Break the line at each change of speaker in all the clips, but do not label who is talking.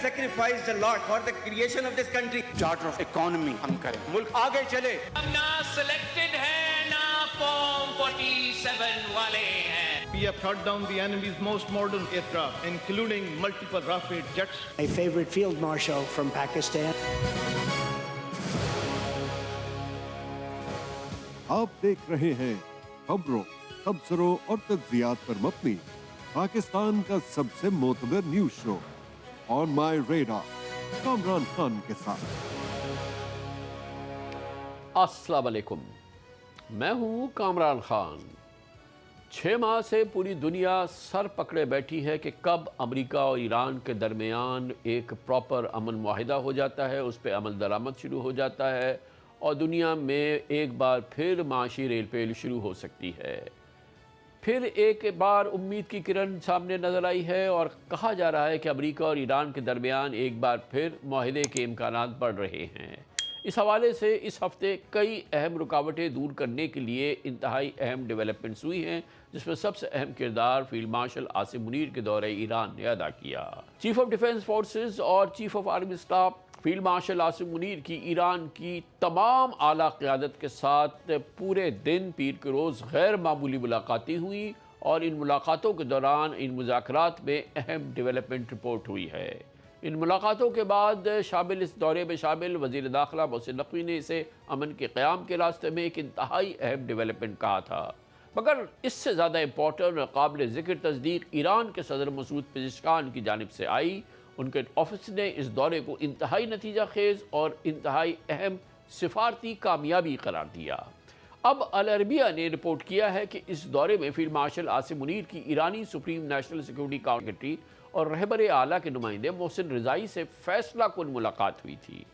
sacrificed a lot for the creation of this country.
Charter of economy हम करें, मुल्क आगे चले।
हम ना सिलेक्टेड है ना फॉर्म 47 वाले हैं।
We have shot down the enemy's most modern aircraft, including multiple Rafale jets.
My favorite field marshal from Pakistan.
आप देख रहे हैं खबरों, तबसरों और तज्जियात पर मबनी पाकिस्तान का सबसे मोतबर news show on my radar Kamran Khan के साथ।
अस्सलाम वालेकुम, मैं हूं कामरान खान। 6 माह से पूरी दुनिया सर पकड़े बैठी है कि कब अमेरिका और ईरान के दरमियान एक प्रॉपर अमन मुआहिदा हो जाता है, उस पर अमल दरामद शुरू हो जाता है और दुनिया में एक बार फिर माशी रेल पेल शुरू हो सकती है। फिर एक बार उम्मीद की किरण सामने नज़र आई है और कहा जा रहा है कि अमेरिका और ईरान के दरमियान एक बार फिर मुआहिदे के इम्कानात बढ़ रहे हैं। इस हवाले से इस हफ्ते कई अहम रुकावटें दूर करने के लिए इंतहाई अहम डेवलपमेंट्स हुई हैं, जिसमें सबसे अहम किरदार फील्ड मार्शल आसिम मुनीर के दौरे ईरान ने अदा किया। चीफ ऑफ डिफेंस फोर्सेस और chief of army staff field marshal Asim Munir की ईरान की तमाम आला क़यादत के साथ पूरे दिन पीर के रोज़ गैर मामूली मुलाकातें हुई और इन मुलाकातों के दौरान इन मुज़ाकरात में अहम डेवलपमेंट रिपोर्ट हुई है। इन मुलाकातों के बाद इस दौरे में शामिल वज़ीर दाखिला मोहसिन नकवी ने इसे अमन के क़याम के रास्ते में एक इंतहाई अहम डेवलपमेंट कहा था। मगर इससे ज़्यादा इम्पोर्टेंट और काबिल ज़िक्र तस्दीक ईरान के सदर मसूद पेज़ेश्कान की जानिब से आई। उनके ऑफिस ने इस दौरे को इंतहाई नतीजा खेज और इंतहाई अहम सिफारती कामयाबी करार दिया। अब अल अरबिया ने रिपोर्ट किया है कि इस दौरे में फील्ड मार्शल आसिम मुनीर की ईरानी supreme national security council secretary और रहबर आला के नुमाइंदे मोहसिन रिजाई से फैसला कुन मुलाकात हुई थी।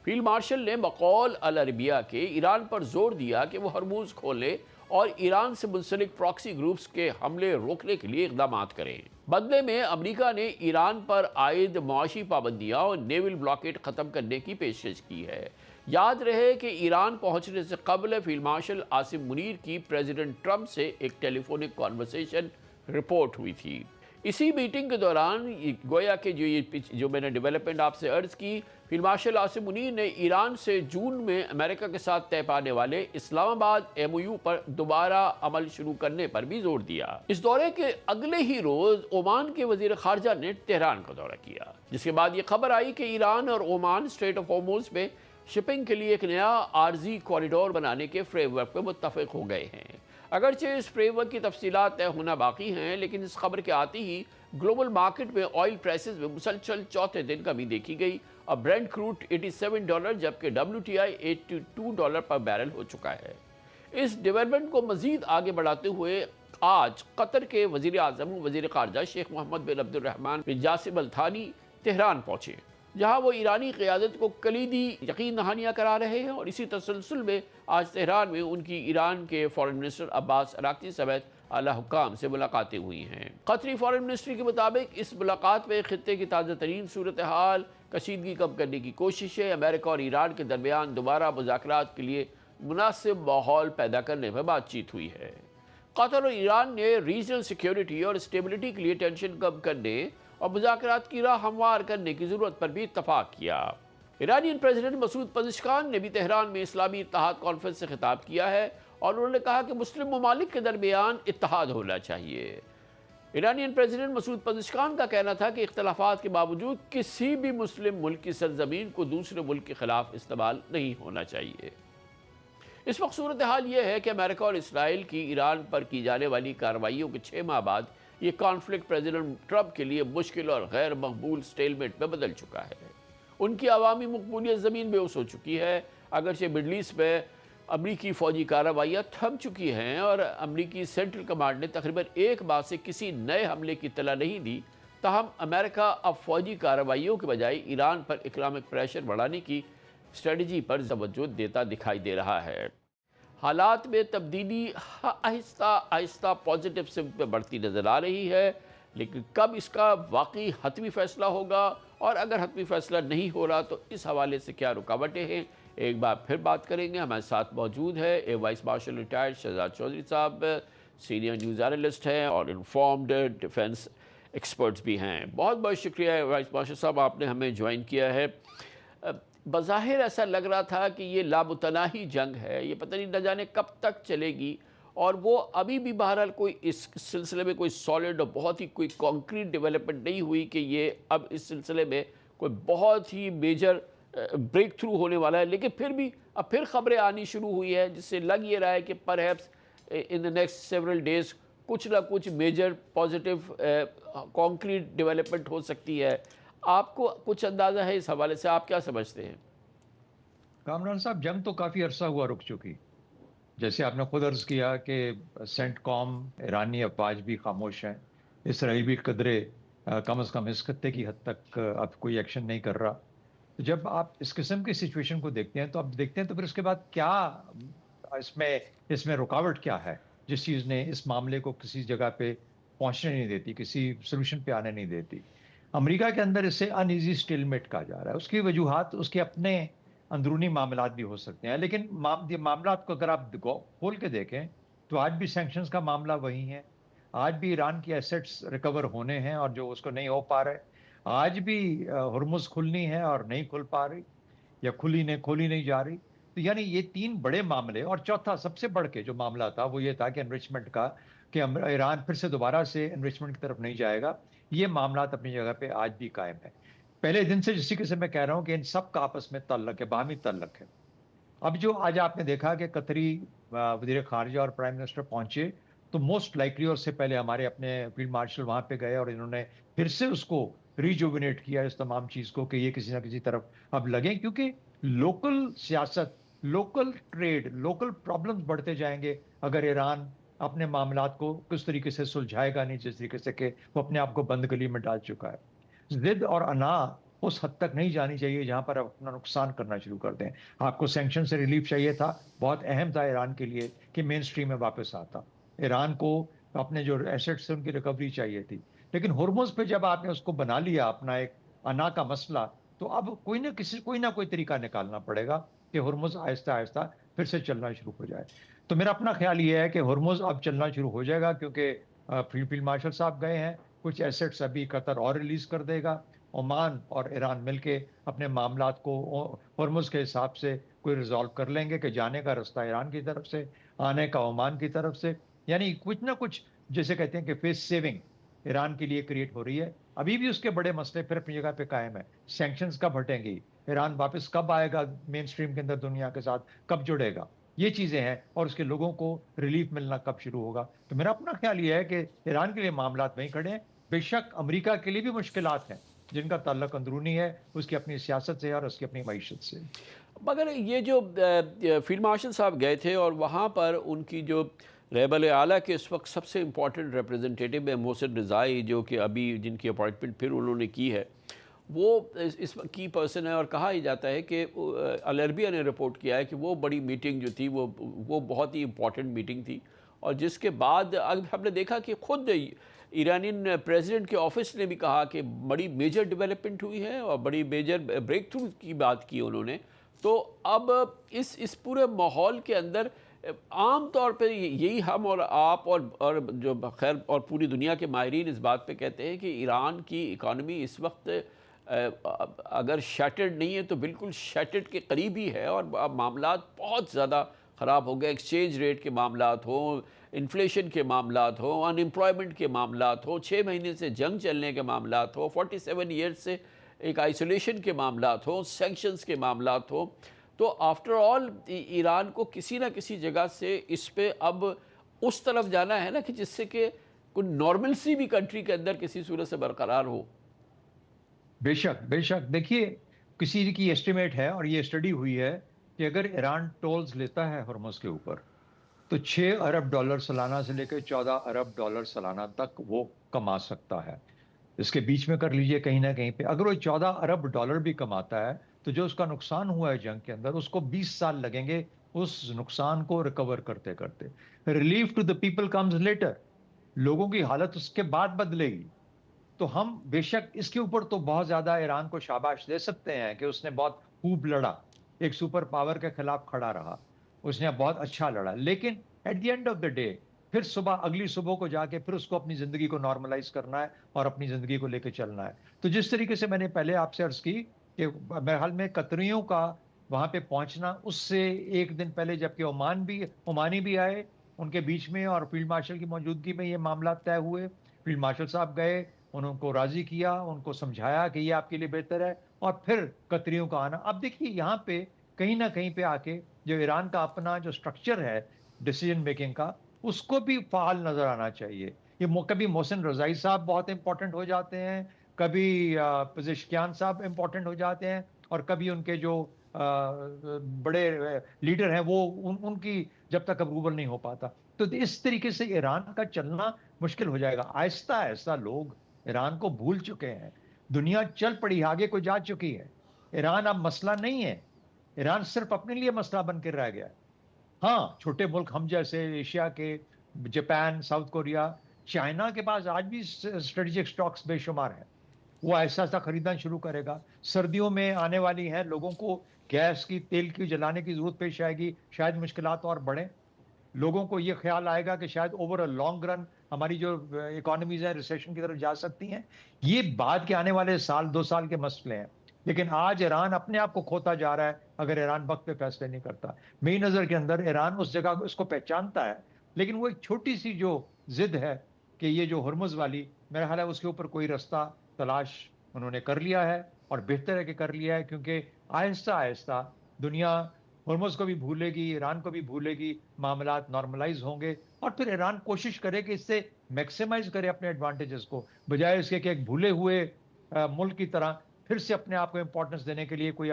फील्ड मार्शल ने बकौल अल अरबिया के ईरान पर जोर दिया कि वो हरमूज खोले और ईरान से मुंसलिक प्रॉक्सी ग्रुप्स के हमले रोकने के लिए इक़दाम करें। बदले में अमेरिका ने ईरान पर आयद मुआशी पाबंदियाँ और नेवल ब्लॉकेट ख़त्म करने की पेशकश की है। याद रहे कि ईरान पहुँचने से कबल फील्ड मार्शल आसिम मुनीर की प्रेसिडेंट ट्रंप से एक टेलीफोनिक कॉन्वर्सेशन रिपोर्ट हुई थी। इसी मीटिंग के दौरान गोया के जो मैंने डेवलपमेंट आपसे अर्ज़ की, फील्ड मार्शल आसिम मुनीर ने ईरान से जून में अमेरिका के साथ तय पाने वाले इस्लामाबाद MOU पर दोबारा अमल शुरू करने पर भी जोर दिया। इस दौरे के अगले ही रोज़ ओमान के वज़ीर ख़ारजा ने तेहरान का दौरा किया, जिसके बाद ये खबर आई कि ईरान और ओमान स्ट्रेट ऑफ हॉर्मुज़ में शिपिंग के लिए एक नया आर्जी कॉरिडोर बनाने के फ्रेमवर्क पर मुत्तफ़िक हो गए हैं। अगरचे इस फ्रेमवर्क की तफसीलात तय होना बाकी हैं, लेकिन इस खबर के आते ही ग्लोबल मार्केट में ऑयल प्राइसेस में मुसलसल चौथे दिन कमी देखी गई और ब्रेंट क्रूड $87 जबकि WTI $82 पर बैरल हो चुका है। इस डेवलपमेंट को मज़ीद आगे बढ़ाते हुए आज कतर के वज़ीर आज़म वज़ीर ख़ारजा शेख मोहम्मद बिन अब्दुर्रहमान बिन जासिम अल थानी तेहरान पहुँचे, जहाँ वो ईरानी क़यादत को कलीदी यकीन दहानियाँ करा रहे हैं और इसी तसलसल में आज तेहरान में उनकी ईरान के फ़ॉरेन मिनिस्टर अब्बास अराक़ची समेत आला हुक्काम से मुलाकातें हुई हैं। कतरी फ़ॉरेन मिनिस्ट्री के मुताबिक इस मुलाकात में ख़ित्ते की ताज़ा तरीन सूरत हाल, कशीदगी कम करने की कोशिशें, अमेरिका और ईरान के दरमियान दोबारा मुज़ाकरात के लिए मुनासिब माहौल पैदा करने पर बातचीत हुई है। कतर और ईरान ने रीजनल सिक्योरिटी और स्टेबिलिटी के लिए टेंशन कम करने और मुज़ाकरात की राह हमवार करने की ज़रूरत पर भी इत्तफ़ाक़ किया। ईरानियन प्रेसिडेंट मसूद पेज़ेश्कान ने भी तेहरान में इस्लामी इत्तेहाद कॉन्फ्रेंस से खिताब किया है और उन्होंने कहा कि मुस्लिम ममालिक के दरमियान इत्तेहाद होना चाहिए। ईरानियन प्रेसिडेंट मसूद पेज़ेश्कान का कहना था कि इख्तलाफात के बावजूद किसी भी मुस्लिम मुल्क की सरजमीन को दूसरे मुल्क के ख़िलाफ़ इस्तेमाल नहीं होना चाहिए। इस वक्त सूरत हाल ये है कि अमेरिका और इसराइल की ईरान पर की जाने वाली कार्रवाइयों के 6 माह बाद ये कॉन्फ्लिक्ट प्रेसिडेंट ट्रंप के लिए मुश्किल और गैर मकबूल स्टेलमेट में बदल चुका है। उनकी अवामी मकबूलियत ज़मीन बेहोश हो चुकी है। अगरचे मिडल ईस्ट में अमरीकी फ़ौजी कार्रवाइयाँ थम चुकी हैं और अमरीकी सेंट्रल कमांड ने तकरीबन 1 माह से किसी नए हमले की इत्तला नहीं दी, ताहम अमेरिका अब फ़ौजी कार्रवाइयों के बजाय ईरान पर इकनॉमिक प्रेशर बढ़ाने की स्ट्रेटजी पर तवज्जो देता दिखाई दे रहा है। हालात में तब्दीली आहिस्ता आहिस्ता पॉजिटिव सिमत में बढ़ती नज़र आ रही है, लेकिन कब इसका वाकई हतमी फ़ैसला होगा और अगर हतमी फ़ैसला नहीं हो रहा तो इस हवाले से क्या रुकावटें हैं, एक बार फिर बात करेंगे। हमारे साथ मौजूद है air vice marshal retired Shahzad Chaudhry साहब, सीनियर न्यूज़ एनालिस्ट हैं और इन्फॉर्म्ड डिफेंस एक्सपर्ट्स भी हैं। बहुत बहुत शुक्रिया वाइस मार्शल साहब, आपने हमें ज्वाइन किया है। बज़ाहिर ऐसा लग रहा था कि ये लामुतनाही जंग है, ये पता नहीं न जाने कब तक चलेगी, और वो अभी भी बहरहाल कोई इस सिलसिले में कोई सॉलिड और बहुत ही कोई कॉन्क्रीट डेवलपमेंट नहीं हुई कि ये अब इस सिलसिले में कोई बहुत ही मेजर ब्रेक थ्रू होने वाला है। लेकिन फिर भी अब फिर ख़बरें आनी शुरू हुई है जिससे लग ये रहा है कि perhaps in the next several days कुछ ना कुछ मेजर पॉजिटिव कॉन्क्रीट डेवलपमेंट हो सकती है। आपको कुछ अंदाज़ा है इस हवाले से, आप क्या समझते हैं?
कामरान साहब, जंग तो काफ़ी अरसा हुआ रुक चुकी। जैसे आपने खुद अर्ज़ किया कि सेंटकॉम ईरानी अफवाज भी खामोश हैं, इसराइली कदरे कम अज़ कम इस खत्ते की हद तक अब कोई एक्शन नहीं कर रहा। तो जब आप इस किस्म की सिचुएशन को देखते हैं तो आप देखते हैं तो फिर उसके बाद क्या इसमें रुकावट क्या है जिस चीज़ ने इस मामले को किसी जगह पे पहुंचने नहीं देती, किसी सोल्यूशन पे आने नहीं देती। अमेरिका के अंदर इसे अनईजी स्टेलमेट कहा जा रहा है। उसकी वजूहात उसके अपने अंदरूनी मामलात भी हो सकते हैं, लेकिन मामलात को अगर आप खोल के देखें तो आज भी सैंक्शंस का मामला वही है, आज भी ईरान की एसेट्स रिकवर होने हैं और जो उसको नहीं हो पा रहे, आज भी हुर्मुज़ खुलनी है और नहीं खुल पा रही या खोली नहीं जा रही। तो यानी ये तीन बड़े मामले, और चौथा सबसे बढ़ के जो मामला था वो ये था कि एनरिचमेंट का, कि ईरान फिर से दोबारा से एनरिचमेंट की तरफ नहीं जाएगा। ये मामला अपनी जगह पे आज भी कायम है। पहले दिन से जिस से मैं कह रहा हूँ कि इन सब का आपस में ताल्लुक है, बाहमी ताल्लुक है। अब जो आज आपने देखा कि कतरी वज़ीर ख़ारिजा और प्राइम मिनिस्टर पहुंचे, तो मोस्ट लाइकली और से पहले हमारे अपने फील्ड मार्शल वहाँ पे गए और इन्होंने फिर से उसको रिजुविनेट किया इस तमाम चीज़ को कि ये किसी ना किसी तरफ अब लगें, क्योंकि लोकल सियासत, लोकल ट्रेड, लोकल प्रॉब्लम्स बढ़ते जाएंगे अगर ईरान अपने मामलात को किस तरीके से सुलझाएगा नहीं, जिस तरीके से कि वो अपने आप को बंद गली में डाल चुका है। जिद और अना उस हद तक नहीं जानी चाहिए जहां पर आप अपना नुकसान करना शुरू कर दें। आपको सैंक्शन से रिलीफ चाहिए था, बहुत अहम था ईरान के लिए कि मेन स्ट्रीम में वापस आता। ईरान को अपने जो एसेट्स से उनकी रिकवरी चाहिए थी, लेकिन हुर्मुज़ पे जब आपने उसको बना लिया अपना एक अना का मसला, तो अब कोई ना कोई तरीका निकालना पड़ेगा कि हुर्मुज़ आहिस्ता आहिस्ता फिर से चलना शुरू हो जाए। तो मेरा अपना ख्याल ये है कि हुर्मुज़ अब चलना शुरू हो जाएगा, क्योंकि फील्ड मार्शल साहब गए हैं, कुछ एसेट्स अभी कतर और रिलीज कर देगा। ओमान और ईरान मिलके अपने मामलात को हुर्मुज़ के हिसाब से कोई रिजॉल्व कर लेंगे कि जाने का रास्ता ईरान की तरफ से, आने का ओमान की तरफ से, यानी कुछ ना कुछ जैसे कहते हैं कि फेस सेविंग ईरान के लिए क्रिएट हो रही है। अभी भी उसके बड़े मसले फिर अपनी जगह पे कायम है। सैंक्शंस कब हटेंगी, ईरान वापस कब आएगा मेन स्ट्रीम के अंदर दुनिया के साथ, कब जुड़ेगा, ये चीज़ें हैं, और उसके लोगों को रिलीफ मिलना कब शुरू होगा। तो मेरा अपना ख्याल ये है कि ईरान के लिए मामलात वहीं खड़े हैं। बेशक अमेरिका के लिए भी मुश्किलात हैं जिनका ताल्लुक अंदरूनी है, उसकी अपनी सियासत से और उसकी अपनी मईशत से।
मगर ये जो फील्ड मार्शल साहब गए थे और वहाँ पर उनकी जो रहबर आला के इस वक्त सबसे इम्पॉर्टेंट रिप्रेजेंटेटिव है मोहसिन रज़ाई, जो कि अभी जिनकी अपॉइंटमेंट फिर उन्होंने की है, वो इस की पर्सन है। और कहा ही जाता है कि अल अरबिया ने रिपोर्ट किया है कि वो बड़ी मीटिंग जो थी वो बहुत ही इम्पॉर्टेंट मीटिंग थी, और जिसके बाद अब हमने देखा कि खुद ईरानियन प्रेसिडेंट के ऑफिस ने भी कहा कि बड़ी मेजर डेवलपमेंट हुई है और बड़ी मेजर ब्रेक थ्रू की बात की उन्होंने। तो अब इस पूरे माहौल के अंदर आम तौर पे यही हम और आप और जो खैर और पूरी दुनिया के माहिरीन इस बात पे कहते हैं कि ईरान की इकानमी इस वक्त अगर शैटर्ड नहीं है तो बिल्कुल शैटर्ड के करीब ही है, और अब मामलात बहुत ज़्यादा ख़राब हो गए। एक्सचेंज रेट के मामलात हों, इन्फ्लेशन के मामलात हों, अनएम्प्लॉयमेंट के मामलात हों, 6 महीने से जंग चलने के मामलात हों, 47 ईयर्स से एक आइसोलेशन के मामलात हों, सैंक्शंस के मामलात हों। तो आफ्टर ऑल ईरान को किसी न किसी जगह से इस पे अब उस तरफ जाना है ना कि जिससे कि कोई नॉर्मलसी भी कंट्री के अंदर किसी सूरत से बरकरार हो।
बेशक देखिए, किसी की एस्टिमेट है और ये स्टडी हुई है कि अगर ईरान टोल्स लेता है हुर्मुज़ के ऊपर तो $6 अरब सालाना से लेकर $14 अरब सालाना तक वो कमा सकता है। इसके बीच में कर लीजिए कहीं ना कहीं पे, अगर वो $14 अरब भी कमाता है तो जो उसका नुकसान हुआ है जंग के अंदर, उसको 20 साल लगेंगे उस नुकसान को रिकवर करते करते। Relief to the people comes later, लोगों की हालत उसके बाद बदलेगी। तो हम बेशक इसके ऊपर तो बहुत ज्यादा ईरान को शाबाश दे सकते हैं कि उसने बहुत खूब लड़ा, एक सुपर पावर के खिलाफ खड़ा रहा, उसने बहुत अच्छा लड़ा, लेकिन at the end of the day फिर सुबह अगली सुबह को जाके फिर उसको अपनी ज़िंदगी को नॉर्मलाइज करना है और अपनी ज़िंदगी को लेके चलना है। तो जिस तरीके से मैंने पहले आपसे अर्ज़ की कि बहरहाल में कतरियों का वहाँ पे पहुँचना, उससे एक दिन पहले जबकि ओमानी भी आए उनके बीच में और फील्ड मार्शल की मौजूदगी में ये मामला तय हुए। फील्ड मार्शल साहब गए, उनको राज़ी किया, उनको समझाया कि ये आपके लिए बेहतर है, और फिर कतरियों का आना। अब देखिए यहाँ पे कहीं ना कहीं पे आके जो ईरान का अपना जो स्ट्रक्चर है डिसीजन मेकिंग का, उसको भी फाल नजर आना चाहिए। कभी मोहसिन रज़ाई साहब बहुत इंपॉर्टेंट हो जाते हैं, कभी पज़ेश्कियान साहब इंपॉर्टेंट हो जाते हैं, और कभी उनके जो बड़े लीडर हैं वो उनकी जब तक अप्रूवल नहीं हो पाता। तो इस तरीके से ईरान का चलना मुश्किल हो जाएगा। आहिस्ता आहिस्ता लोग ईरान को भूल चुके हैं, दुनिया चल पड़ी, आगे को जा चुकी है। ईरान अब मसला नहीं है, ईरान सिर्फ अपने लिए मसला बन के रह गया है। हाँ, छोटे मुल्क हम जैसे एशिया के, जापान, साउथ कोरिया, चाइना के पास आज भी स्ट्रेटेजिक स्टॉक्स बेशुमार हैं। वो ऐसा ऐसा खरीदना शुरू करेगा। सर्दियों में आने वाली हैं, लोगों को गैस की, तेल की जलाने की जरूरत पेश आएगी, शायद मुश्किलात और बढ़ें। लोगों को ये ख्याल आएगा कि शायद ओवर अ लॉन्ग रन हमारी जो इकोनॉमीज हैं रिसेशन की तरफ जा सकती हैं। ये बाद के आने वाले साल 2 साल के मसले हैं, लेकिन आज ईरान अपने आप को खोता जा रहा है अगर ईरान वक्त पे फैसले नहीं करता। मेरी नज़र के अंदर ईरान उस जगह उसको पहचानता है, लेकिन वो एक छोटी सी जो जिद है कि ये जो हुर्मुज़ वाली, मेरा ख्याल है उसके ऊपर कोई रास्ता तलाश उन्होंने कर लिया है, और बेहतर है कि कर लिया है, क्योंकि आहिस्ता आहिस्ता दुनिया हुर्मुज़ को भी भूलेगी, ईरान को भी भूलेगी, मामलात नॉर्मलाइज होंगे, और फिर ईरान कोशिश करे कि इससे मैक्सिमाइज करे अपने एडवांटेजेस को, बजाय इसके कि एक भूले हुए मुल्क की तरह फिर से अपने आप को इम्पोर्टेंस देने के लिए कोई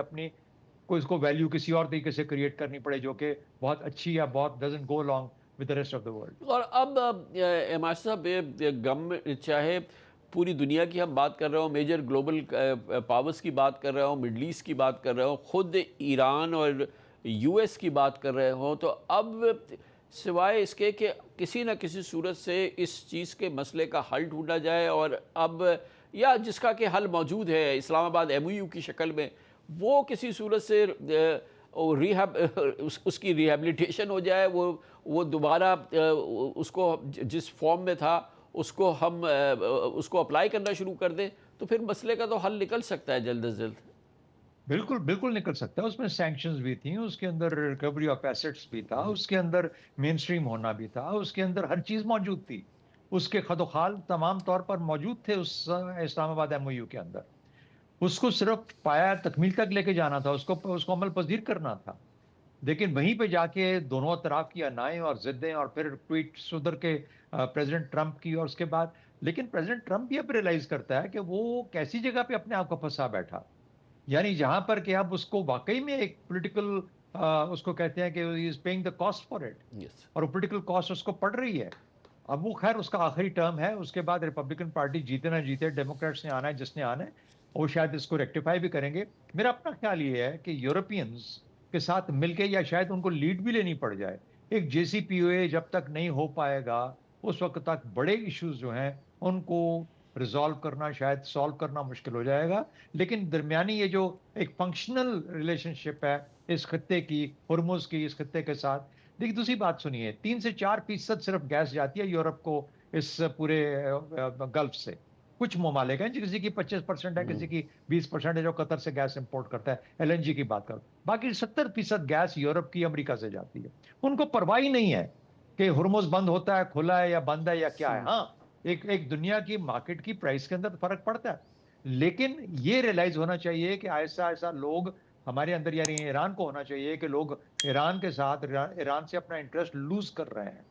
इसको वैल्यू किसी और तरीके से क्रिएट करनी पड़े, जो कि बहुत अच्छी या बहुत doesn't go along with the rest of the world.
और अब एमाज साहब, गम चाहे पूरी दुनिया की हम बात कर रहे हो, मेजर ग्लोबल पावर्स की बात कर रहे हो, मिडल ईस्ट की बात कर रहे हो, ख़ुद ईरान और यूएस की बात कर रहे हो, तो अब सिवाय इसके कि किसी न किसी सूरत से इस चीज़ के मसले का हल ढूंढा जाए, और अब या जिसका कि हल मौजूद है इस्लामाबाद एमओयू की शक्ल में, वो किसी सूरत से उसकी रिहेबिलिटेशन हो जाए, वो दोबारा उसको जिस फॉर्म में था उसको हम उसको अप्लाई करना शुरू कर दें, तो फिर मसले का तो हल निकल सकता है जल्द से जल्द।
बिल्कुल बिल्कुल निकल सकता है। उसमें सैंक्शंस भी थी, उसके अंदर रिकवरी ऑफ एसेट्स भी था, उसके अंदर मेन स्ट्रीम होना भी था, उसके अंदर हर चीज़ मौजूद थी, उसके खदोखाल तमाम तौर पर मौजूद थे उस इस्लामाबाद एमओयू के अंदर। उसको सिर्फ पाया तकमील तक लेके जाना था, उसको अमल पजीर करना था। लेकिन वहीं पे जाके दोनों तरफ की अनाएं और जिद्दें, और फिर ट्वीट उधर के प्रेसिडेंट ट्रंप की, और उसके बाद लेकिन प्रेसिडेंट ट्रंप भी अब रियलाइज करता है कि वो कैसी जगह पे अपने आप को फंसा बैठा, यानी जहां पर कि अब उसको वाकई में एक पॉलिटिकल उसको कहते हैं कि he is paying the cost for it, और वो पॉलिटिकल कॉस्ट उसको पड़ रही है। अब वो खैर उसका आखिरी टर्म है, उसके बाद रिपब्लिकन पार्टी जीते ना जीते, डेमोक्रेट्स ने आना है जिसने आना है, वो शायद इसको रेक्टिफाई भी करेंगे। मेरा अपना ख्याल ये है कि यूरोपियंस के साथ मिलके, या शायद उनको लीड भी लेनी पड़ जाए, एक JCPOA जब तक नहीं हो पाएगा उस वक्त तक बड़े इश्यूज जो हैं उनको रिजॉल्व करना, शायद सॉल्व करना मुश्किल हो जाएगा। लेकिन दरमियानी ये जो एक फंक्शनल रिलेशनशिप है इस खत्ते की, हुर्मुज़ की इस खत्ते के साथ। देखिए दूसरी बात सुनिए, 3 से 4% सिर्फ गैस जाती है यूरोप को इस पूरे गल्फ से। कुछ ममालिक हैं किसी की 25% है, किसी की 20% है जो कतर से गैस इंपोर्ट करता है, LNG की बात करो। बाकी 70% गैस यूरोप की अमेरिका से जाती है। उनको परवाह ही नहीं है कि हुर्मुज़ बंद होता है, खुला है, या बंद है, या क्या है। हाँ, एक दुनिया की मार्केट की प्राइस के अंदर फर्क पड़ता है, लेकिन ये रियलाइज होना चाहिए कि ऐसा ऐसा लोग हमारे अंदर, यानी ईरान को होना चाहिए कि लोग ईरान के साथ, ईरान से अपना इंटरेस्ट लूज कर रहे हैं।